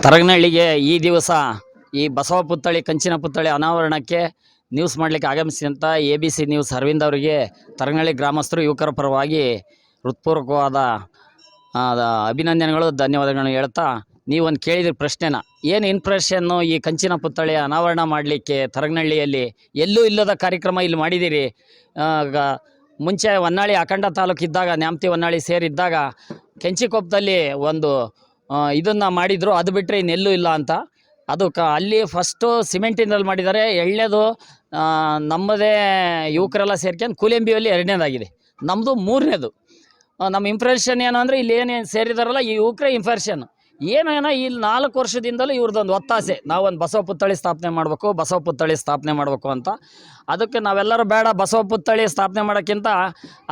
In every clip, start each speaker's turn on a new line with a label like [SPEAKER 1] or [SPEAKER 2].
[SPEAKER 1] ತರಗನಹಳ್ಳಿಗೆ ಈ ದಿವಸ ಈ ಬಸವ ಪುತ್ಥಳಿ ಕಂಚಿನ ಪುತ್ಥಳಿ ಅನಾವರಣಕ್ಕೆ ನ್ಯೂಸ್ ಮಾಡಲಿಕ್ಕೆ ಆಗಮಿಸಿದಂಥ ABC ನ್ಯೂಸ್ ಅರವಿಂದ್ ಅವರಿಗೆ ತರಗನಹಳ್ಳಿ ಗ್ರಾಮಸ್ಥರು ಯುವಕರ ಪರವಾಗಿ ಹೃತ್ಪೂರ್ವಕವಾದ ಅಭಿನಂದನೆಗಳು ಧನ್ಯವಾದಗಳನ್ನು ಹೇಳ್ತಾ ನೀವೊಂದು ಕೇಳಿದ್ರಿ ಪ್ರಶ್ನೆನ ಏನು ಇಂಪ್ರೆಷನ್ನು ಈ ಕಂಚಿನ ಪುತ್ಥಳಿ ಅನಾವರಣ ಮಾಡಲಿಕ್ಕೆ ತರಗನಹಳ್ಳಿಯಲ್ಲಿ ಎಲ್ಲೂ ಇಲ್ಲದ ಕಾರ್ಯಕ್ರಮ ಇಲ್ಲಿ ಮಾಡಿದ್ದೀರಿ. ಮುಂಚೆ ಹೊನ್ನಾಳಿ ಅಖಂಡ ತಾಲೂಕು ಇದ್ದಾಗ ನ್ಯಾಮತಿ ಹೊನ್ನಾಳಿ ಸೇರಿದ್ದಾಗ ಕೆಂಚಿಕೊಪ್ಪದಲ್ಲಿ ಒಂದು ಇದನ್ನು ಮಾಡಿದರು, ಅದು ಬಿಟ್ಟರೆ ಇನ್ನೆಲ್ಲೂ ಇಲ್ಲ ಅಂತ. ಅದು ಅಲ್ಲಿ ಫಸ್ಟು ಸಿಮೆಂಟಿನಲ್ಲಿ ಮಾಡಿದ್ದಾರೆ. ಎಳ್ಳೆದು ನಮ್ಮದೇ ಯುವಕರೆಲ್ಲ ಸೇರ್ಕೊಂಡು ಕೂಲೆಂಬಿಯಲ್ಲಿ ಎರಡನೇದಾಗಿದೆ, ನಮ್ಮದು ಮೂರನೇದು. ನಮ್ಮ ಇಂಪ್ರೆಷನ್ ಏನು ಅಂದರೆ ಇಲ್ಲಿ ಏನೇನು ಸೇರಿದಾರಲ್ಲ ಈ ಯುವಕರೇ ಇಂಪ್ರೆಷನ್ ಏನೋ ಈ 4 ವರ್ಷದಿಂದಲೂ ಇವ್ರದ್ದೊಂದು ಒತ್ತಾಸೆ, ನಾವೊಂದು ಬಸವ ಪುತ್ಥಳಿ ಸ್ಥಾಪನೆ ಮಾಡಬೇಕು ಅಂತ. ಅದಕ್ಕೆ ನಾವೆಲ್ಲರೂ ಬೇಡ ಬಸವ ಪುತ್ಥಳಿ ಸ್ಥಾಪನೆ ಮಾಡೋಕ್ಕಿಂತ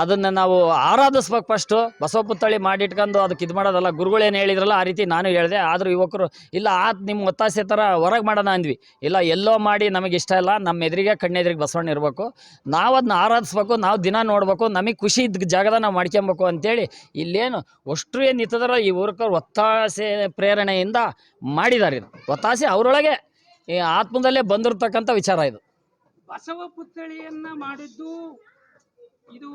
[SPEAKER 1] ಅದನ್ನು ನಾವು ಆರಾಧಿಸ್ಬೇಕು. ಫಸ್ಟು ಬಸವ ಪುತ್ಥಳಿ ಮಾಡಿಟ್ಕೊಂಡು ಅದಕ್ಕೆ ಇದು ಮಾಡೋದಲ್ಲ. ಗುರುಗಳೇನು ಹೇಳಿದ್ರಲ್ಲ ಆ ರೀತಿ ನಾನು ಹೇಳಿದೆ. ಆದರೂ ಯುವಕರು ಇಲ್ಲ ನಿಮ್ಮ ಒತ್ತಾಸೆ ಥರ ಹೊರಗೆ ಮಾಡೋಣ ಅಂದ್ವಿ. ಇಲ್ಲ ಎಲ್ಲೋ ಮಾಡಿ ನಮಗೆ ಇಷ್ಟ ಇಲ್ಲ, ನಮ್ಮ ಎದುರಿಗೆ ಕಣ್ಣೆದುರಿಗೆ ಬಸವಣ್ಣ ಇರಬೇಕು, ನಾವು ಅದನ್ನ ಆರಾಧಿಸ್ಬೇಕು, ನಾವು ದಿನ ನೋಡಬೇಕು, ನಮಗೆ ಖುಷಿ ಇದ್ದ ಜಾಗದ ನಾವು ಮಾಡ್ಕೊಬೇಕು ಅಂತೇಳಿ ಇಲ್ಲೇನು ಅಷ್ಟು ಏನು ಇತ್ತದರ ಈ ಯುವಕರು ಒತ್ತಾಸೆ ಪ್ರೇರಣೆಯಿಂದ ಮಾಡಿದ್ದಾರೆ. ಇದು ಒತ್ತಾಸೆ ಅವರೊಳಗೆ ಆತ್ಮದಲ್ಲೇ ಬಂದಿರತಕ್ಕಂಥ ವಿಚಾರ. ಇದು
[SPEAKER 2] ಬಸವ ಪುತ್ಥಳಿಯನ್ನ ಮಾಡಿದ್ದು ಇದು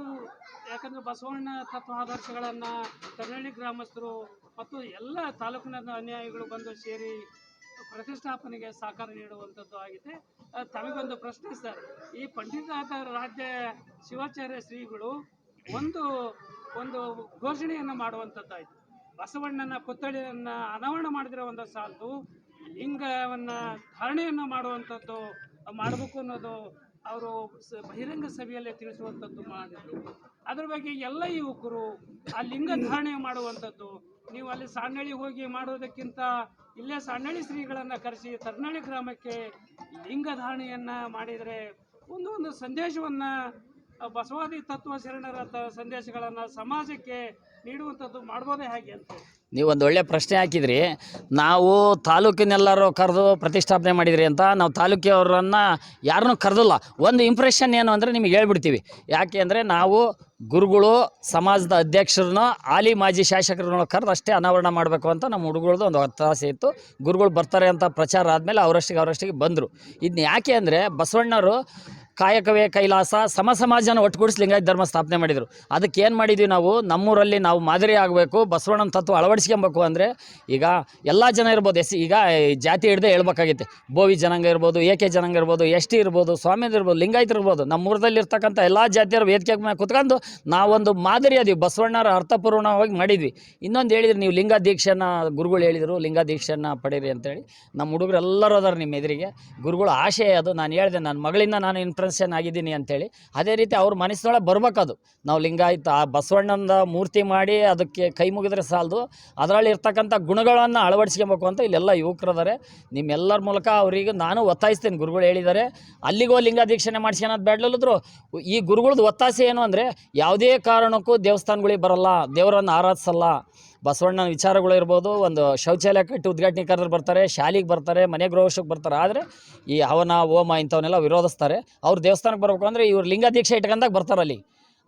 [SPEAKER 2] ಯಾಕಂದ್ರೆ ಬಸವಣ್ಣ ತತ್ವ ಆದರ್ಶಗಳನ್ನ ತರಗನಹಳ್ಳಿ ಗ್ರಾಮಸ್ಥರು ಮತ್ತು ಎಲ್ಲ ತಾಲೂಕಿನ ಅನುಯಾಯಿಗಳು ಬಂದು ಸೇರಿ ಪ್ರತಿಷ್ಠಾಪನೆಗೆ ಸಹಕಾರ ನೀಡುವಂಥದ್ದು ಆಗಿದೆ. ತಮಗೊಂದು ಪ್ರಶ್ನೆ ಸರ್, ಈ ಪಂಡಿತಾದ ರಾಜ್ಯ ಶಿವಾಚಾರ್ಯ ಶ್ರೀಗಳು ಒಂದು ಘೋಷಣೆಯನ್ನು ಮಾಡುವಂಥದ್ದಾಯಿತು. ಬಸವಣ್ಣನ ಪುತ್ಥಳಿಯನ್ನು ಅನಾವರಣ ಮಾಡಿದಿರೋ ಒಂದು ಸಾಲದು, ಲಿಂಗವನ್ನು ಧಾರಣೆಯನ್ನು ಮಾಡುವಂಥದ್ದು ಮಾಡಬೇಕು ಅನ್ನೋದು ಅವರು ಬಹಿರಂಗ ಸಭೆಯಲ್ಲೇ ತಿಳಿಸುವಂಥದ್ದು ಮಾಡಿದ್ರು. ಅದ್ರ ಬಗ್ಗೆ ಎಲ್ಲ ಯುವಕರು ಆ ಲಿಂಗ ಧಾರಣೆ ಮಾಡುವಂಥದ್ದು, ನೀವು ಅಲ್ಲಿ ಸಾಣಳ್ಳಿ ಹೋಗಿ ಮಾಡೋದಕ್ಕಿಂತ ಇಲ್ಲೇ ಸಾಣಳ್ಳಿ ಶ್ರೀಗಳನ್ನು ಕರೆಸಿ ತರಗನಹಳ್ಳಿ ಗ್ರಾಮಕ್ಕೆ ಲಿಂಗ ಧಾರಣೆಯನ್ನು ಮಾಡಿದರೆ ಒಂದು ಸಂದೇಶವನ್ನು ಬಸವಾದಿ ತತ್ವ ಶರಣರ ಸಂದೇಶಗಳನ್ನು ಸಮಾಜಕ್ಕೆ ನೀಡುವಂಥದ್ದು ಮಾಡ್ಬೋದೇ ಹೇಗೆ ಅಂತ
[SPEAKER 1] ನೀವೊಂದು ಒಳ್ಳೆ ಪ್ರಶ್ನೆ ಹಾಕಿದ್ರಿ. ನಾವು ತಾಲೂಕಿನೆಲ್ಲರೂ ಕರೆದು ಪ್ರತಿಷ್ಠಾಪನೆ ಮಾಡಿದ್ರಿ ಅಂತ ನಾವು ತಾಲೂಕಿಯವರನ್ನು ಯಾರನ್ನೂ ಕರೆದಿಲ್ಲ. ಒಂದು ಇಂಪ್ರೆಷನ್ ಏನು ಅಂದರೆ ನಿಮಗೆ ಹೇಳ್ಬಿಡ್ತೀವಿ. ಯಾಕೆ ಅಂದರೆ ನಾವು ಗುರುಗಳು ಸಮಾಜದ ಅಧ್ಯಕ್ಷರನ್ನ ಹಾಲಿ ಮಾಜಿ ಶಾಸಕರನ್ನ ಕರೆದು ಅಷ್ಟೇ ಅನಾವರಣ ಮಾಡಬೇಕು ಅಂತ ನಮ್ಮ ಹುಡುಗರದ್ದು ಒಂದು ಒತ್ತಾಸೆ ಇತ್ತು. ಗುರುಗಳು ಬರ್ತಾರೆ ಅಂತ ಪ್ರಚಾರ ಆದಮೇಲೆ ಅವರಷ್ಟಿಗೆ ಬಂದರು. ಇದನ್ನ ಯಾಕೆ ಅಂದರೆ ಬಸವಣ್ಣವರು ಕಾಯಕವೇ ಕೈಲಾಸ ಸಮಾಜನ ಒಟ್ಟುಗೂಡಿಸಿ ಲಿಂಗಾಯತ ಧರ್ಮ ಸ್ಥಾಪನೆ ಮಾಡಿದರು. ಅದಕ್ಕೆ ಏನು ಮಾಡಿದ್ವಿ ನಾವು, ನಮ್ಮೂರಲ್ಲಿ ನಾವು ಮಾದರಿ ಆಗಬೇಕು, ಬಸವಣ್ಣನ ತತ್ವ ಅಳವಡಿಸ್ಕೊಬೇಕು ಅಂದರೆ ಈಗ ಎಲ್ಲ ಜನ ಇರ್ಬೋದು, ಈಗ ಜಾತಿ ಹಿಡ್ದೆ ಹೇಳ್ಬೇಕಾಗೈತೆ. ಬೋವಿ ಜನಾಂಗ ಇರ್ಬೋದು, ಏಕೆ ಜನಾಂಗ ಇರ್ಬೋದು, ST ಇರ್ಬೋದು, ಸ್ವಾಮೀರ್ ಇರ್ಬೋದು, ಲಿಂಗಾಯತ ಇರ್ಬೋದು, ನಮ್ಮೂರದಲ್ಲಿರ್ತಕ್ಕಂಥ ಎಲ್ಲ ಜಾತಿಯರು ವೇದಿಕೆ ಮೇಲೆ ಕುತ್ಕೊಂಡು ನಾವೊಂದು ಮಾದರಿ ಅದೀವಿ. ಬಸವಣ್ಣರ ಅರ್ಥಪೂರ್ಣವಾಗಿ ಮಾಡಿದ್ವಿ. ಇನ್ನೊಂದು ಹೇಳಿದ್ರು ನೀವು ಲಿಂಗ ದೀಕ್ಷೆನ, ಗುರುಗಳು ಹೇಳಿದರು ಲಿಂಗ ದೀಕ್ಷೆನ ಪಡೀರಿ ಅಂತೇಳಿ. ನಮ್ಮ ಹುಡುಗರು ಎಲ್ಲರೂ ಅದಾರ ನಿಮ್ಮ ಎದುರಿಗೆ. ಗುರುಗಳ ಆಶಯ ಅದು. ನಾನು ಹೇಳಿದೆ ನನ್ನ ಮಗಳಿಂದ ನಾನು ಇಂಪ್ರೆಷನ್ ಆಗಿದ್ದೀನಿ ಅಂತೇಳಿ. ಅದೇ ರೀತಿ ಅವ್ರ ಮನಸ್ಸಿನೊಳಗೆ ಬರ್ಬೇಕದು. ನಾವು ಲಿಂಗಾಯತ ಬಸವಣ್ಣನ ಮೂರ್ತಿ ಮಾಡಿ ಅದಕ್ಕೆ ಕೈ ಮುಗಿದ್ರೆ ಸಾಲದು, ಅದರಲ್ಲಿ ಇರ್ತಕ್ಕಂಥ ಗುಣಗಳನ್ನು ಅಳವಡಿಸ್ಕೊಬೇಕು ಅಂತ ಇಲ್ಲೆಲ್ಲ ಯುವಕರದಾರೆ. ನಿಮ್ಮೆಲ್ಲರ ಮೂಲಕ ಅವರಿಗೆ ನಾನು ಒತ್ತಾಯಿಸ್ತೇನೆ. ಗುರುಗಳು ಹೇಳಿದ್ದಾರೆ ಅಲ್ಲಿಗೋ ಲಿಂಗ ದೀಕ್ಷೆನೆ ಮಾಡಿಸ್ಕೊಳೋದು ಬೇಡಲಿದ್ರು. ಈ ಗುರುಗಳದ್ದು ಒತ್ತಾಸೆ ಏನು ಅಂದರೆ ಯಾವುದೇ ಕಾರಣಕ್ಕೂ ದೇವಸ್ಥಾನಗಳಿಗೆ ಬರಲ್ಲ, ದೇವರನ್ನು ಆರಾಧಿಸಲ್ಲ. ಬಸವಣ್ಣನ ವಿಚಾರಗಳು ಇರ್ಬೋದು, ಒಂದು ಶೌಚಾಲಯ ಕಟ್ಟಿ ಉದ್ಘಾಟನೆ ಕರೆದ್ರೆ ಬರ್ತಾರೆ, ಶಾಲೆಗೆ ಬರ್ತಾರೆ, ಮನೆ ಗೃಹಕ್ಕೆ ಬರ್ತಾರೆ. ಆದರೆ ಈ ಹವನ ಹೋಮ ಇಂಥವನ್ನೆಲ್ಲ ವಿರೋಧಿಸ್ತಾರೆ. ಅವ್ರು ದೇವಸ್ಥಾನಕ್ಕೆ ಬರಬೇಕು ಅಂದರೆ ಇವ್ರು ಲಿಂಗ ದೀಕ್ಷೆ ಇಟ್ಕೊಂಡಾಗ ಬರ್ತಾರೆ.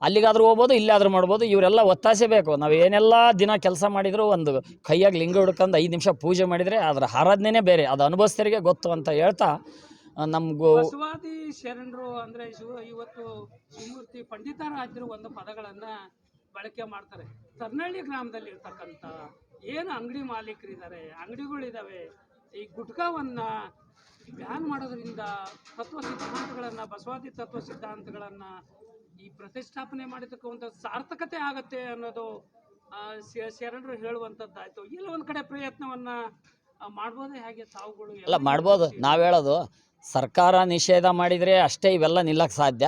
[SPEAKER 1] ಅಲ್ಲಿಗಾದರೂ ಹೋಗ್ಬೋದು, ಇಲ್ಲಾದರೂ ಮಾಡ್ಬೋದು. ಇವರೆಲ್ಲ ಒತ್ತಾಸೆ ಬೇಕು. ನಾವು ಏನೆಲ್ಲ ದಿನ ಕೆಲಸ ಮಾಡಿದರೂ ಒಂದು ಕೈಯಾಗಿ ಲಿಂಗ ಹಿಡ್ಕೊಂಡು 5 ನಿಮಿಷ ಪೂಜೆ ಮಾಡಿದರೆ ಅದರ ಆರಾಧನೆನೇ ಬೇರೆ, ಅದು ಅನುಭವಿಸ್ತರಿಗೆ ಗೊತ್ತು ಅಂತ ಹೇಳ್ತಾ ನಮಗೂ
[SPEAKER 2] ಬಸವಾದಿ ಶರಣರು ಅಂದರೆ ಇವತ್ತು ಶಿವಮೂರ್ತಿ ಪಂಡಿತಾರಾಧ್ಯರು ಒಂದು ಪದಗಳನ್ನು ಬಳಕೆ ಮಾಡ್ತಾರೆ. ತರಗನಹಳ್ಳಿ ಗ್ರಾಮದಲ್ಲಿ ಇರ್ತಕ್ಕಂಥ ಏನು ಅಂಗಡಿ ಮಾಲೀಕರಿದ್ದಾರೆ, ಅಂಗಡಿಗಳಿದ್ದಾವೆ, ಈ ಗುಟ್ಕಾವನ್ನು ಬ್ಯಾನ್ ಮಾಡೋದ್ರಿಂದ ತತ್ವ ಸಿದ್ಧಾಂತಗಳನ್ನು, ಬಸವಾದಿ ತತ್ವ ಸಿದ್ಧಾಂತಗಳನ್ನು ಈ ಪ್ರತಿಷ್ಠಾಪನೆ ಮಾಡಿದ್ದಕ್ಕೆ ಸಾರ್ಥಕತೆ ಆಗತ್ತೆ ಅನ್ನೋದು ಶರಣರು ಹೇಳುವಂಥದ್ದಾಯಿತು. ಇಲ್ಲ ಒಂದು ಕಡೆ ಪ್ರಯತ್ನವನ್ನು ಮಾಡ್ಬೋದೇ ಹೇಗೆ ತಾವುಗಳು?
[SPEAKER 1] ಎಲ್ಲ ಮಾಡ್ಬೋದು. ನಾವು ಹೇಳೋದು ಸರ್ಕಾರ ನಿಷೇಧ ಮಾಡಿದರೆ ಅಷ್ಟೇ ಇವೆಲ್ಲ ನಿಲ್ಲಕ್ಕೆ ಸಾಧ್ಯ.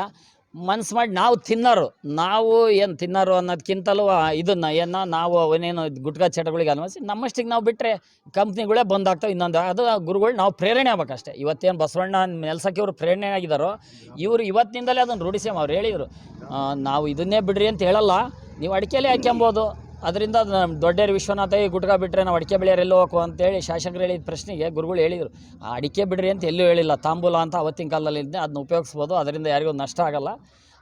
[SPEAKER 1] ಮನ್ಸು ಮಾಡಿ ನಾವು ತಿನ್ನೋರು, ನಾವು ಏನು ತಿನ್ನೋರು ಅನ್ನೋದಕ್ಕಿಂತಲೂ ಇದನ್ನು ನಾವು ಅವನೇನು ಗುಟ್ಕಾ ಚಟಗಳಿಗೆ ಅನ್ವಯಿಸಿ ನಮ್ಮಷ್ಟಿಗೆ ನಾವು ಬಿಟ್ಟರೆ ಕಂಪ್ನಿಗಳೇ ಬಂದಾಗ್ತವೆ. ಇನ್ನೊಂದು ಅದು ಗುರುಗಳು ನಾವು ಪ್ರೇರಣೆ ಆಗ್ಬೇಕಷ್ಟೇ. ಇವತ್ತೇನು ಬಸವಣ್ಣ ನೆಲ್ಸಕ್ಕೆ ಇವರು ಪ್ರೇರಣೆ ಆಗಿದ್ದಾರೋ ಇವರು ಇವತ್ತಿನಿಂದಲೇ ಅದನ್ನು ರೂಢಿಸಿ ಅವ್ರು ಹೇಳಿದರು. ನಾವು ಇದನ್ನೇ ಬಿಡ್ರಿ ಅಂತ ಹೇಳಲ್ಲ, ನೀವು ಅಡಿಕೆಲೇ ಹಾಕ್ಯಂಬೋದು. ಅದರಿಂದ ದೊಡ್ಡೇರು ವಿಶ್ವನಾಥ ಗುಟ್ಕಾ ಬಿಟ್ಟರೆ ನಾವು ಅಡಿಕೆ ಬೆಳೆಯೋರು ಎಲ್ಲೋ ಹೋಗೋ ಅಂತೇಳಿ ಶಾಸಕರು ಹೇಳಿದ ಪ್ರಶ್ನೆಗೆ ಗುರುಗಳು ಹೇಳಿದರು ಆ ಅಡಿಕೆ ಬಿಡ್ರಿ ಅಂತ ಎಲ್ಲೂ ಹೇಳಿಲ್ಲ. ತಾಂಬೂಲ ಅಂತ ಅವತ್ತಿನ ಕಾಲದಲ್ಲಿ ಇದ್ದೆ, ಅದನ್ನ ಉಪಯೋಗಿಸ್ಬೋದು, ಅದರಿಂದ ಯಾರಿಗೂ ನಷ್ಟ ಆಗಲ್ಲ.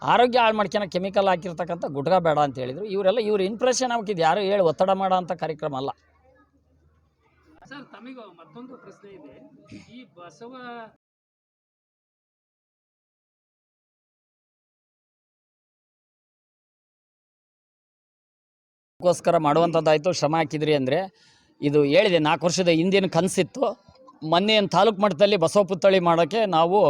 [SPEAKER 1] ಆರೋಗ್ಯ ಹಾಳು ಮಾಡ್ಕೊಳಕ್ಕೆ ಕೆಮಿಕಲ್ ಹಾಕಿರ್ತಕ್ಕಂಥ ಗುಟ್ಕಾ ಬೇಡ ಅಂತ ಹೇಳಿದರು. ಇವರೆಲ್ಲ ಇವ್ರ ಇಂಪ್ರೆಷನ್ ಹಾಕಿದ್ದು ಯಾರು ಹೇಳಿ ಒತ್ತಡ ಮಾಡೋ ಅಂಥ ಕಾರ್ಯಕ್ರಮ ಅಲ್ಲ.
[SPEAKER 2] ಸರ್ ತಮಗೆ ಮತ್ತೊಂದು ಪ್ರಶ್ನೆ ಇದೆ. ಈ ಬಸವ
[SPEAKER 1] ಗೋಸ್ಕರ ಮಾಡುವಂಥದ್ದಾಯಿತು, ಶ್ರಮ ಹಾಕಿದ್ರಿ ಅಂದರೆ ಇದು ಹೇಳಿದೆ 4 ವರ್ಷದ ಹಿಂದಿನ ಕನಸಿತ್ತು. ಮೊನ್ನೆ ತಾಲೂಕು ಮಟ್ಟದಲ್ಲಿ ಬಸವ ಪುತ್ಥಳಿ ಮಾಡೋಕ್ಕೆ ನಾವು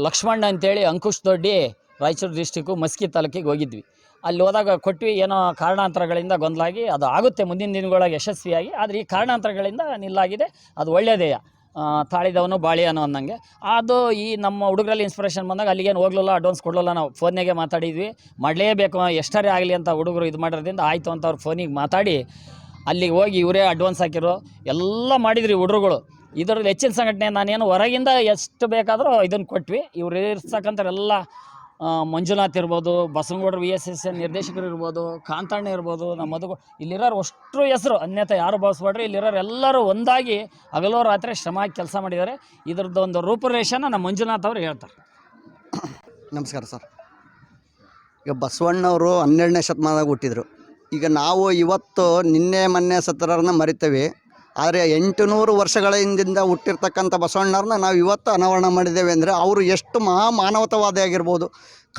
[SPEAKER 1] ಲಕ್ಷ್ಮಣ್ಣ ಅಂತೇಳಿ ಅಂಕುಶ್ ದೊಡ್ಡಿ ರಾಯಚೂರು ಡಿಸ್ಟಿಕ್ಕು ಮಸ್ಕಿ ತಾಲೂಕಿಗೆ ಹೋಗಿದ್ವಿ. ಅಲ್ಲಿ ಹೋದಾಗ ಕೊಟ್ವಿ, ಏನೋ ಕಾರಣಾಂತರಗಳಿಂದ ಗೊಂದಲಾಗಿ ಅದು ಆಗುತ್ತೆ ಮುಂದಿನ ದಿನಗಳಾಗಿ ಯಶಸ್ವಿಯಾಗಿ, ಆದರೆ ಈ ಕಾರಣಾಂತರಗಳಿಂದ ನಿಲ್ಲಾಗಿದೆ. ಅದು ಒಳ್ಳೆಯದೇ, ತಾಳಿದವನು ಬಾಳಿಯನು ಅನ್ನಂಗೆ. ಅದು ಈ ನಮ್ಮ ಹುಡುಗರಲ್ಲಿ ಇನ್ಸ್ಪಿರೇಷನ್ ಬಂದಾಗ ಅಲ್ಲಿಗೇನು ಹೋಗ್ಲಿಲ್ಲ, ಅಡ್ವಾನ್ಸ್ ಕೊಡಲಿಲ್ಲ. ನಾವು ಫೋನ್ಯಾಗೆ ಮಾತಾಡಿದ್ವಿ, ಮಾಡಲೇಬೇಕು ಎಷ್ಟರೇ ಆಗಲಿ ಅಂತ ಹುಡುಗರು ಇದು ಮಾಡಿರೋದ್ರಿಂದ ಆಯಿತು ಅಂತ ಅವ್ರು ಫೋನಿಗೆ ಮಾತಾಡಿ ಅಲ್ಲಿಗೆ ಹೋಗಿ ಇವರೇ ಅಡ್ವಾನ್ಸ್ ಹಾಕಿರೋ ಎಲ್ಲ ಮಾಡಿದ್ರಿ ಹುಡುಗರುಗಳು. ಇದರಲ್ಲಿ ಹೆಚ್ಚಿನ ಸಂಘಟನೆ ನಾನೇನು ಹೊರಗಿಂದ ಎಷ್ಟು ಬೇಕಾದರೂ ಇದನ್ನು ಕೊಟ್ವಿ. ಇವ್ರು ಇರ್ತಕ್ಕಂಥವ್ರೆಲ್ಲ ಮಂಜುನಾಥ್ ಇರ್ಬೋದು, ಬಸವನಗೌಡರು VSS ನಿರ್ದೇಶಕರು ಇರ್ಬೋದು, ಕಾಂತಣ್ಣ ಇರ್ಬೋದು, ನಮ್ಮ ಮಧು, ಇಲ್ಲಿರೋರು ಅಷ್ಟರ ಹೆಸರು ಅನ್ಯಥ ಯಾರು ಭಾವಿಸ್ಬೇಡ್ರಿ. ಇಲ್ಲಿರೋರು ಎಲ್ಲರೂ ಒಂದಾಗಿ ಹಗಲೋ ರಾತ್ರಿ ಶ್ರಮ ಹಾಕಿ ಕೆಲಸ ಮಾಡಿದ್ದಾರೆ. ಇದ್ರದ್ದು ಒಂದು ರೂಪುರೇಷನ ನಮ್ಮ ಮಂಜುನಾಥ್ ಅವರು ಹೇಳ್ತಾರೆ.
[SPEAKER 3] ನಮಸ್ಕಾರ ಸರ್. ಈಗ ಬಸವಣ್ಣವರು 12ನೇ ಶತಮಾನದಾಗ ಹುಟ್ಟಿದರು. ಈಗ ನಾವು ಇವತ್ತು ನಿನ್ನೆ ಮೊನ್ನೆ ಸತ್ತರನ್ನ ಮರಿತೇವೆ, ಆದರೆ 800 ವರ್ಷಗಳ ಹಿಂದಿಂದ ಹುಟ್ಟಿರ್ತಕ್ಕಂಥ ಬಸವಣ್ಣವ್ರನ್ನ ನಾವು ಇವತ್ತು ಅನಾವರಣ ಮಾಡಿದ್ದೇವೆ ಅಂದರೆ ಅವರು ಎಷ್ಟು ಮಾನವತಾವಾದಿ ಆಗಿರ್ಬೋದು.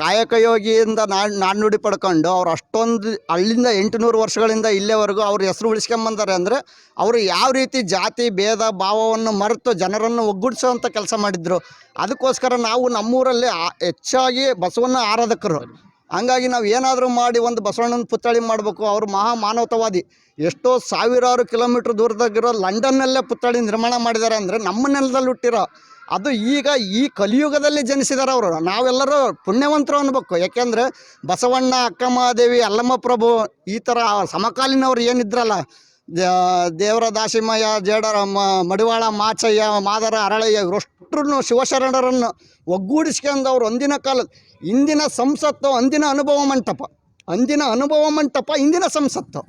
[SPEAKER 3] ಕಾಯಕಯೋಗಿಯಿಂದ ನಾಣ್ಣುಡಿ ಪಡ್ಕೊಂಡು ಅವ್ರು ಅಷ್ಟೊಂದು ಅಲ್ಲಿಂದ 800 ವರ್ಷಗಳಿಂದ ಇಲ್ಲಿವರೆಗೂ ಅವ್ರ ಹೆಸರು ಉಳಿಸ್ಕೊಂಬಂದಾರೆ ಅಂದರೆ ಅವರು ಯಾವ ರೀತಿ ಜಾತಿ ಭೇದ ಭಾವವನ್ನು ಮರೆತು ಜನರನ್ನು ಒಗ್ಗೂಡಿಸುವಂಥ ಕೆಲಸ ಮಾಡಿದ್ರು. ಅದಕ್ಕೋಸ್ಕರ ನಾವು ನಮ್ಮೂರಲ್ಲಿ ಹೆಚ್ಚಾಗಿ ಬಸವಣ್ಣ ಆರಾಧಕರು. ಹಂಗಾಗಿ ನಾವು ಏನಾದರೂ ಮಾಡಿ ಒಂದು ಬಸವಣ್ಣನ ಪುತ್ಥಳಿ ಮಾಡಬೇಕು. ಅವರು ಮಾನವತಾವಾದಿ. ಎಷ್ಟೋ ಸಾವಿರಾರು ಕಿಲೋಮೀಟ್ರ್ ದೂರದಾಗಿರೋ ಲಂಡನ್ನಲ್ಲೇ ಪುತ್ಥಳಿ ನಿರ್ಮಾಣ ಮಾಡಿದ್ದಾರೆ ಅಂದರೆ ನಮ್ಮ ನೆಲದಲ್ಲಿ ಹುಟ್ಟಿರೋ ಅದು. ಈಗ ಈ ಕಲಿಯುಗದಲ್ಲಿ ಜನಿಸಿದ್ದಾರೆ ಅವರು. ನಾವೆಲ್ಲರೂ ಪುಣ್ಯವಂತರು ಅನ್ಬೇಕು. ಯಾಕೆಂದರೆ ಬಸವಣ್ಣ, ಅಕ್ಕಮಹಾದೇವಿ, ಅಲ್ಲಮ್ಮ ಪ್ರಭು ಈ ಥರ ಸಮಕಾಲೀನವ್ರು ಏನಿದ್ರಲ್ಲ, ದೇವರ ದಾಸಿಮಯ್ಯ, ಜೇಡರ ಮಡಿವಾಳ ಮಾಚಯ್ಯ, ಮಾದರ ಅರಳಯ್ಯ, ಇವರಷ್ಟನ್ನು ಶಿವಶರಣರನ್ನು ಒಗ್ಗೂಡಿಸ್ಕೊಂಡು ಅವರು ಅಂದಿನ ಕಾಲದ ಇಂದಿನ ಸಂಸತ್ತು, ಅಂದಿನ ಅನುಭವ ಮಂಟಪ, ಇಂದಿನ ಸಂಸತ್ತು.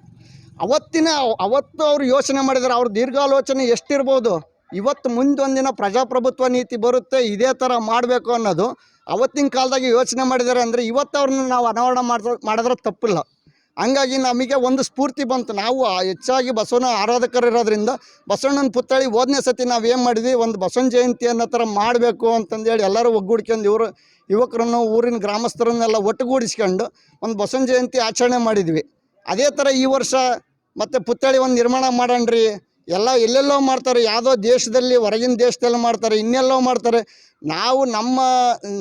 [SPEAKER 3] ಅವತ್ತು ಅವರು ಯೋಚನೆ ಮಾಡಿದ್ದಾರೆ. ಅವ್ರ ದೀರ್ಘಾಲೋಚನೆ ಎಷ್ಟಿರ್ಬೋದು. ಇವತ್ತು ಮುಂದೊಂದಿನ ಪ್ರಜಾಪ್ರಭುತ್ವ ನೀತಿ ಬರುತ್ತೆ, ಇದೇ ಥರ ಮಾಡಬೇಕು ಅನ್ನೋದು ಅವತ್ತಿನ ಕಾಲದಾಗೆ ಯೋಚನೆ ಮಾಡಿದ್ದಾರೆ. ಅಂದರೆ ಇವತ್ತು ಅವ್ರನ್ನ ನಾವು ಅನಾವರಣ ಮಾಡಿದ್ರೆ ತಪ್ಪಿಲ್ಲ. ಹಂಗಾಗಿ ನಮಗೆ ಒಂದು ಸ್ಫೂರ್ತಿ ಬಂತು. ನಾವು ಹೆಚ್ಚಾಗಿ ಬಸವನ ಆರಾಧಕರಿರೋದ್ರಿಂದ ಬಸವಣ್ಣನ ಪುತ್ಥಳಿ 5ನೇ ಸತಿ ನಾವು ಏನು ಮಾಡಿದ್ವಿ, ಒಂದು ಬಸವನ ಜಯಂತಿ ಅನ್ನೋ ಥರ ಮಾಡಬೇಕು ಅಂತಂದೇಳಿ ಎಲ್ಲರೂ ಒಗ್ಗೂಡ್ಕೊಂಡು ಯುವಕರನ್ನು ಊರಿನ ಗ್ರಾಮಸ್ಥರನ್ನೆಲ್ಲ ಒಟ್ಟುಗೂಡಿಸ್ಕೊಂಡು ಒಂದು ಬಸವನ ಜಯಂತಿ ಆಚರಣೆ ಮಾಡಿದ್ವಿ. ಅದೇ ಥರ ಈ ವರ್ಷ ಮತ್ತು ಪುತ್ಥಳಿ ಒಂದು ನಿರ್ಮಾಣ ಮಾಡೋಣ್ರಿ. ಎಲ್ಲೆಲ್ಲೋ ಮಾಡ್ತಾರೆ, ಯಾವುದೋ ದೇಶದಲ್ಲಿ, ಹೊರಗಿನ ದೇಶದಲ್ಲಿ ಮಾಡ್ತಾರೆ, ಇನ್ನೆಲ್ಲೋ ಮಾಡ್ತಾರೆ. ನಾವು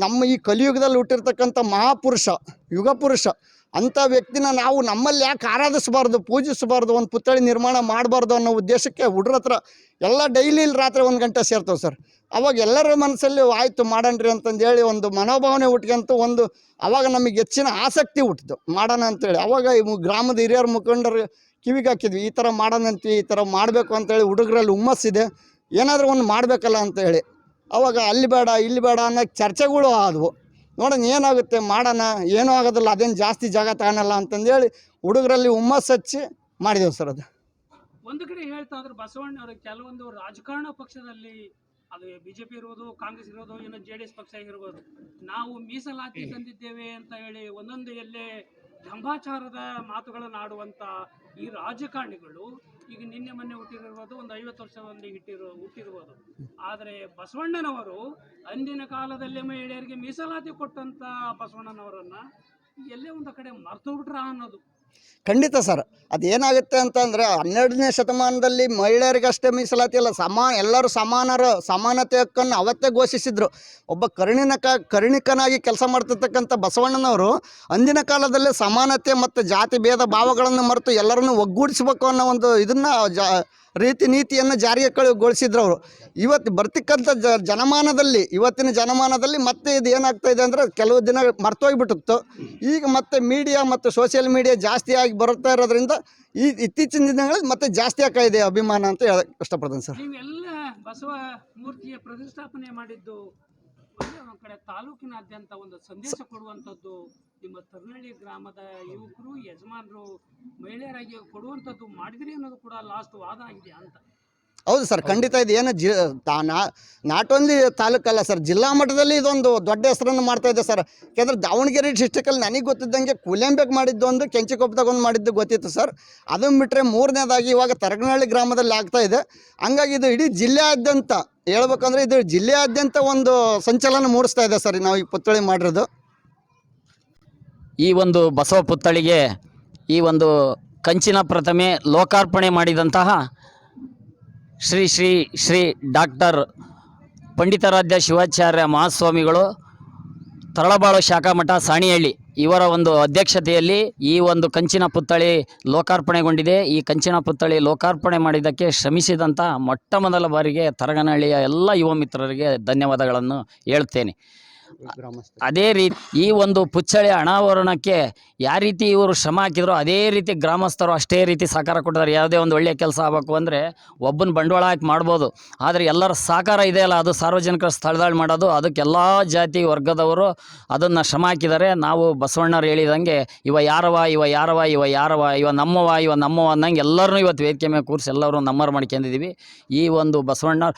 [SPEAKER 3] ನಮ್ಮ ಈ ಕಲಿಯುಗದಲ್ಲಿ ಹುಟ್ಟಿರ್ತಕ್ಕಂಥ ಮಹಾಪುರುಷ, ಯುಗ ಪುರುಷ ಅಂಥ ವ್ಯಕ್ತಿನ ನಾವು ನಮ್ಮಲ್ಲಿ ಯಾಕೆ ಆರಾಧಿಸಬಾರ್ದು, ಪೂಜಿಸಬಾರ್ದು, ಒಂದು ಪುತ್ಥಳಿ ನಿರ್ಮಾಣ ಮಾಡಬಾರ್ದು ಅನ್ನೋ ಉದ್ದೇಶಕ್ಕೆ ಹುಡ್ರ ಹತ್ರ ಎಲ್ಲ ಡೈಲಿ ರಾತ್ರಿ 1 ಗಂಟೆ ಸೇರ್ತವೆ ಸರ್. ಅವಾಗ ಎಲ್ಲರ ಮನಸ್ಸಲ್ಲಿ ಆಯಿತು ಮಾಡೋಣ್ರಿ ಅಂತಂದೇಳಿ ಒಂದು ಮನೋಭಾವನೆ ಹುಟ್ಕೊಂತು. ಅವಾಗ ನಮಗೆ ಹೆಚ್ಚಿನ ಆಸಕ್ತಿ ಹುಟ್ಟಿತು ಮಾಡೋಣ ಅಂತೇಳಿ. ಅವಾಗ ಗ್ರಾಮದ ಹಿರಿಯರ ಮುಖಂಡರು ಕಿವಿಗೆ ಹಾಕಿದ್ವಿ, ಈ ಥರ ಮಾಡೋಣಂತೀವಿ, ಈ ಥರ ಮಾಡಬೇಕು ಅಂತೇಳಿ. ಹುಡುಗರಲ್ಲಿ ಹುಮ್ಮಸ್ಸಿದೆ, ಏನಾದರೂ ಒಂದು ಮಾಡಬೇಕಲ್ಲ ಅಂತೇಳಿ. ಅವಾಗ ಅಲ್ಲಿ ಬೇಡ ಇಲ್ಲಿ ಬೇಡ ಅನ್ನೋ ಚರ್ಚೆಗಳು ಆದವು. ನೋಡೋಣ ಏನಾಗುತ್ತೆ, ಮಾಡೋಣ, ಏನೂ ಆಗೋದಿಲ್ಲ, ಅದೇನು ಜಾಸ್ತಿ ಜಾಗ ತಗೊಳಲ್ಲ ಅಂತಂದೇಳಿ ಹುಡುಗರಲ್ಲಿ ಹುಮ್ಮಸ್ಸು ಹಚ್ಚಿ ಮಾಡಿದೆವು ಸರ್. ಅದು
[SPEAKER 2] ಒಂದು ಕಡೆ ಹೇಳ್ತಾ ಇದ್ರು ಬಸವಣ್ಣವರು ಕೆಲವೊಂದು ರಾಜಕಾರಣ ಪಕ್ಷದಲ್ಲಿ, ಅದು BJP ಇರ್ಬೋದು, ಕಾಂಗ್ರೆಸ್ ಇರ್ಬೋದು, ಏನೋ JDS ಪಕ್ಷ ಆಗಿರ್ಬೋದು, ನಾವು ಮೀಸಲಾತಿ ತಂದಿದ್ದೇವೆ ಅಂತ ಹೇಳಿ ಒಂದೊಂದು ಎಲ್ಲೇ ದಂಭಾಚಾರದ ಮಾತುಗಳನ್ನು ಆಡುವಂಥ ಈ ರಾಜಕಾರಣಿಗಳು ಈಗ ನಿನ್ನೆ ಮೊನ್ನೆ ಹುಟ್ಟಿರ್ಬೋದು, ಒಂದು 50 ವರ್ಷದಲ್ಲಿ ಹುಟ್ಟಿರ್ಬೋದು. ಆದರೆ ಬಸವಣ್ಣನವರು ಅಂದಿನ ಕಾಲದಲ್ಲಿ ಮಹಿಳೆಯರಿಗೆ ಮೀಸಲಾತಿ ಕೊಟ್ಟಂಥ ಬಸವಣ್ಣನವರನ್ನ ಎಲ್ಲೇ ಒಂದು ಕಡೆ ಮರ್ತು ಬಿಟ್ರ ಅನ್ನೋದು.
[SPEAKER 3] ಖಂಡಿತ ಸರ್. ಅದೇನಾಗುತ್ತೆ ಅಂತಂದರೆ 12ನೇ ಶತಮಾನದಲ್ಲಿ ಮಹಿಳೆಯರಿಗಷ್ಟೇ ಮೀಸಲಾತಿ ಅಲ್ಲ, ಎಲ್ಲರೂ ಸಮಾನತೆ ಹಕ್ಕನ್ನು ಅವತ್ತೇ ಘೋಷಿಸಿದ್ರು. ಒಬ್ಬ ಕರುಣಿಕನಾಗಿ ಕೆಲಸ ಮಾಡ್ತಿರ್ತಕ್ಕಂಥ ಬಸವಣ್ಣನವರು ಅಂದಿನ ಕಾಲದಲ್ಲಿ ಸಮಾನತೆ ಮತ್ತು ಜಾತಿ ಭೇದ ಭಾವಗಳನ್ನು ಮರೆತು ಎಲ್ಲರನ್ನೂ ಒಗ್ಗೂಡಿಸಬೇಕು ಅನ್ನೋ ಒಂದು ಇದನ್ನು ನೀತಿಯನ್ನು ಜಾರಿಗೆ ಗೊಳಿಸಿದ್ರು ಅವರು. ಇವತ್ತು ಬರ್ತಕ್ಕಂಥ ಇವತ್ತಿನ ಜನಮಾನದಲ್ಲಿ ಮತ್ತೆ ಇದು ಏನಾಗ್ತಾ ಇದೆ ಅಂದರೆ ಕೆಲವು ದಿನ ಮರ್ತೋಗ್ಬಿಟ್ಟಿತ್ತು. ಈಗ ಮತ್ತೆ ಮೀಡಿಯಾ ಮತ್ತು ಸೋಷಿಯಲ್ ಮೀಡಿಯಾ ಜಾಸ್ತಿಯಾಗಿ ಬರುತ್ತಾ ಇರೋದ್ರಿಂದ ಇತ್ತೀಚಿನ ದಿನಗಳಲ್ಲಿ ಮತ್ತೆ ಜಾಸ್ತಿ ಆಗ್ತಾ ಇದೆ ಅಭಿಮಾನ ಅಂತ ಹೇಳಕ್ಕೆ ಇಷ್ಟಪಡ್ತೇನೆ ಸರ್.
[SPEAKER 2] ನೀವೆಲ್ಲ ಬಸವ ಮೂರ್ತಿಯ ಪ್ರತಿಷ್ಠಾಪನೆ ಮಾಡಿದ್ದು ಒಂದು ಕಡೆ ತಾಲೂಕಿನಾದ್ಯಂತ ಒಂದು ಸಂದೇಶ ಕೊಡುವಂಥದ್ದು, ನಿಮ್ಮ ತರ್ನಳ್ಳಿ ಗ್ರಾಮದ ಯುವಕರು, ಯಜಮಾನರು, ಮಹಿಳೆಯರಾಗಿ ಕೊಡುವಂಥದ್ದು ಮಾಡಿದ್ರಿ ಅನ್ನೋದು ಕೂಡ ಲಾಸ್ಟ್ ವಾದ ಆಗಿದೆ ಅಂತ.
[SPEAKER 3] ಹೌದು ಸರ್, ಖಂಡಿತ ಇದು ಏನು ನಾಟ್ ಓನ್ಲಿ ತಾಲೂಕಲ್ಲ ಸರ್, ಜಿಲ್ಲಾ ಮಟ್ಟದಲ್ಲಿ ಇದೊಂದು ದೊಡ್ಡ ಹೆಸರನ್ನು ಮಾಡ್ತಾ ಇದೆ ಸರ್. ಯಾಕೆಂದರೆ ದಾವಣಗೆರೆ ಡಿಸ್ಟಿಕಲ್ಲಿ ನನಗೆ ಗೊತ್ತಿದ್ದಂಗೆ ಕುಲೆಂಬೆಗೆ ಮಾಡಿದ್ದು ಒಂದು, ಕೆಂಚಿಕೊಪ್ಪದಾಗ ಒಂದು ಮಾಡಿದ್ದು ಗೊತ್ತಿತ್ತು ಸರ್. ಅದನ್ನು ಬಿಟ್ಟರೆ ಮೂರನೇದಾಗಿ ಇವಾಗ ತರಗನಹಳ್ಳಿ ಗ್ರಾಮದಲ್ಲಿ ಆಗ್ತಾ ಇದೆ. ಹಂಗಾಗಿ ಇದು ಇಡೀ ಜಿಲ್ಲೆಯಾದ್ಯಂತ ಹೇಳ್ಬೇಕಂದ್ರೆ ಇದು ಜಿಲ್ಲೆಯಾದ್ಯಂತ ಒಂದು ಸಂಚಲನ ಮೂಡಿಸ್ತಾ ಇದೆ ಸರ್ ನಾವು ಈ ಪುತ್ಥಳಿ ಮಾಡಿರೋದು.
[SPEAKER 1] ಈ ಒಂದು ಬಸವ ಪುತ್ಥಳಿಗೆ ಈ ಒಂದು ಕಂಚಿನ ಪ್ರತಿಮೆ ಲೋಕಾರ್ಪಣೆ ಮಾಡಿದಂತಹ ಶ್ರೀ ಶ್ರೀ ಶ್ರೀ ಡಾಕ್ಟರ್ ಪಂಡಿತಾರಾಧ್ಯ ಶಿವಾಚಾರ್ಯ ಮಹಾಸ್ವಾಮಿಗಳು, ತರಳಬಾಳು ಶಾಖಾ ಮಠ ಸಾಣಿಹಳ್ಳಿ ಇವರ ಒಂದು ಅಧ್ಯಕ್ಷತೆಯಲ್ಲಿ ಈ ಒಂದು ಕಂಚಿನ ಪುತ್ಥಳಿ ಲೋಕಾರ್ಪಣೆಗೊಂಡಿದೆ. ಈ ಕಂಚಿನ ಪುತ್ಥಳಿ ಲೋಕಾರ್ಪಣೆ ಮಾಡಿದ್ದಕ್ಕೆ ಶ್ರಮಿಸಿದಂಥ ಮೊಟ್ಟ ಮೊದಲ ಬಾರಿಗೆ ತರಗನಹಳ್ಳಿಯ ಎಲ್ಲ ಯುವ ಮಿತ್ರರಿಗೆ ಧನ್ಯವಾದಗಳನ್ನು ಹೇಳ್ತೇನೆ. ಅದೇ ರೀತಿ ಈ ಒಂದು ಪುತ್ಥಳಿ ಅನಾವರಣಕ್ಕೆ ಯಾವ ರೀತಿ ಇವರು ಶ್ರಮ ಹಾಕಿದ್ರು ಅದೇ ರೀತಿ ಗ್ರಾಮಸ್ಥರು ಅಷ್ಟೇ ರೀತಿ ಸಹಕಾರ ಕೊಟ್ಟಿದ್ದಾರೆ. ಯಾವುದೇ ಒಂದು ಒಳ್ಳೆಯ ಕೆಲಸ ಆಗಬೇಕು ಅಂದರೆ ಒಬ್ಬನ ಬಂಡವಾಳ ಹಾಕಿ ಮಾಡ್ಬೋದು, ಆದರೆ ಎಲ್ಲರ ಸಹಕಾರ ಇದೆಯಲ್ಲ, ಅದು ಸಾರ್ವಜನಿಕರ ಸ್ಥಳದಲ್ಲಿ ಮಾಡೋದು, ಅದಕ್ಕೆ ಎಲ್ಲ ಜಾತಿ ವರ್ಗದವರು ಅದನ್ನು ಶ್ರಮ ಹಾಕಿದ್ದಾರೆ. ನಾವು ಬಸವಣ್ಣವ್ರು ಹೇಳಿದಂಗೆ ಇವ ಯಾರವ ಇವ ಯಾರವ ಇವ ಯಾರವ ಇವ ನಮ್ಮವ ಅನ್ನಂಗೆ ಎಲ್ಲರೂ ಇವತ್ತು ವೇದಿಕೆ ಮೇಲೆ ಕೂರಿಸಿ ಎಲ್ಲರೂ ನಮ್ಮರು ಮಾಡ್ಕೊಂಡಿದ್ದೀವಿ. ಈ ಒಂದು ಬಸವಣ್ಣ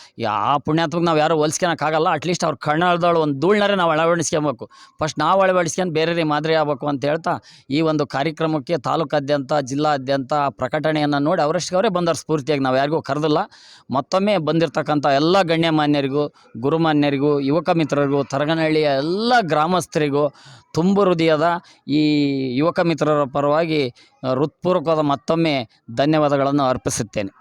[SPEAKER 1] ಆ ಪುಣ್ಯಾತ್ಮಕ್ಕೆ ನಾವು ಯಾರು ಹೋಲಿಸ್ಕೊಳಕ್ಕಾಗಲ್ಲ. ಅಟ್ಲೀಸ್ಟ್ ಅವ್ರ ಕಣ್ಣಳದಳು ಒಂದು ಧೂಳ್ನಾರೆ ನಾವು ಅಳವಡಿಸ್ಕೊಬೇಕು. ಫಸ್ಟ್ ನಾವು ಅಳವಡಿಸ್ಕೊಂಡು ಬೇರೆ ಮಾದರಿ ಆಗಬೇಕು ಅಂತ ಹೇಳ್ತಾ ಈ ಒಂದು ಕಾರ್ಯಕ್ರಮಕ್ಕೆ ತಾಲೂಕಾದ್ಯಂತ ಜಿಲ್ಲಾದ್ಯಂತ ಪ್ರಕಟಣೆಯನ್ನು ನೋಡಿ ಅವರಷ್ಟೇ ಬಂದವ್ರ ಸ್ಫೂರ್ತಿಯಾಗಿ ನಾವು ಯಾರಿಗೂ ಕರೆದಿಲ್ಲ. ಮತ್ತೊಮ್ಮೆ ಬಂದಿರತಕ್ಕಂಥ ಎಲ್ಲ ಗಣ್ಯಮಾನ್ಯರಿಗೂ, ಗುರುಮಾನ್ಯರಿಗೂ, ಯುವಕ ಮಿತ್ರರಿಗೂ, ತರಗನಹಳ್ಳಿಯ ಎಲ್ಲ ಗ್ರಾಮಸ್ಥರಿಗೂ ತುಂಬ ಹೃದಯದ ಈ ಯುವಕ ಮಿತ್ರರ ಪರವಾಗಿ ಹೃತ್ಪೂರ್ವಕವಾದ ಮತ್ತೊಮ್ಮೆ ಧನ್ಯವಾದಗಳನ್ನು ಅರ್ಪಿಸುತ್ತೇನೆ.